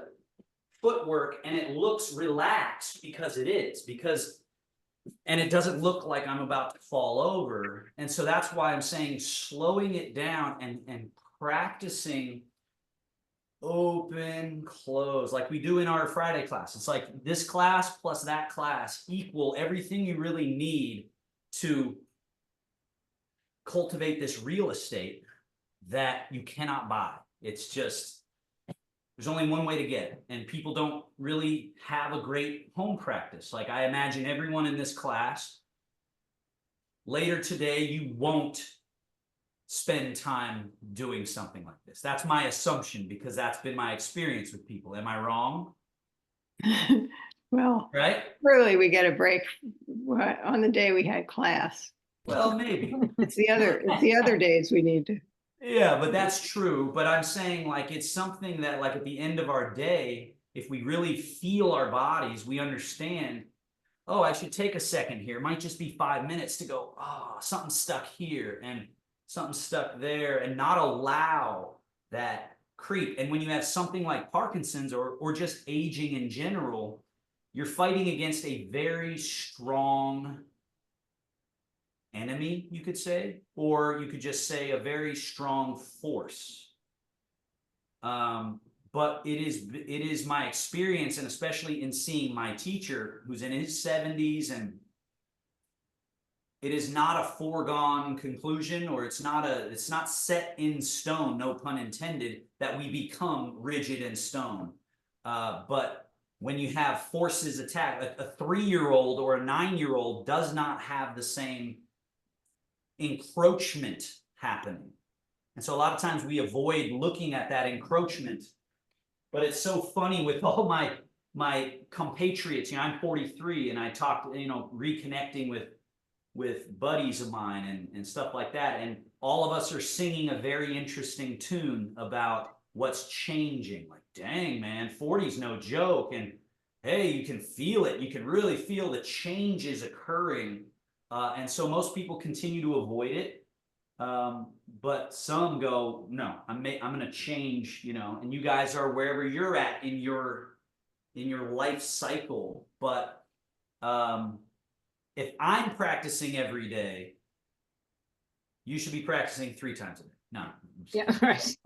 footwork, and it looks relaxed because it is, and it doesn't look like I'm about to fall over. And so that's why I'm saying slowing it down and practicing open, close, like we do in our Friday class. It's like this class plus that class equal everything you really need to cultivate this real estate that you cannot buy. It's just, there's only one way to get it, and people don't really have a great home practice. Like I imagine everyone in this class, later today, you won't spend time doing something like this. That's my assumption, because that's been my experience with people. Am I wrong? Well, right? Really, we get a break on the day we had class. Well, maybe. It's the other days we need to. Yeah, but that's true. But I'm saying like it's something that like at the end of our day, if we really feel our bodies, we understand, oh, I should take a second here. It might just be 5 minutes to go, oh, something's stuck here and something stuck there, and not allow that creep. And when you have something like Parkinson's or just aging in general, you're fighting against a very strong enemy, you could say, or you could just say a very strong force. But it is my experience, and especially in seeing my teacher who's in his 70s, and it is not a foregone conclusion, or it's not set in stone, no pun intended, that we become rigid and stone. But when you have forces attack, a 3-year-old or a 9-year-old does not have the same encroachment happening. And so a lot of times we avoid looking at that encroachment. But it's so funny with all my compatriots. I'm 43, and I talked, reconnecting with buddies of mine and stuff like that. And all of us are singing a very interesting tune about what's changing. Like, dang, man, 40's no joke. hey, you can feel it. You can really feel the changes occurring. And so most people continue to avoid it. But some go, no, I'm going to change, you know, and you guys are wherever you're at in your life cycle. But if I'm practicing every day, you should be practicing 3 times a day. No. Yeah, right.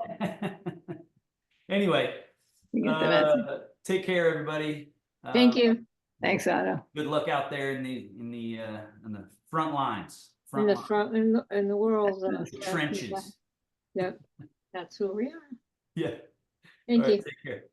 Anyway, You get the message. take care, everybody. Thank you. Thanks, Otto. Good luck out there in the front lines. In the lines. front, in the world. The trenches. Yep, that's who we are. Yeah. Thank All right, you. take care.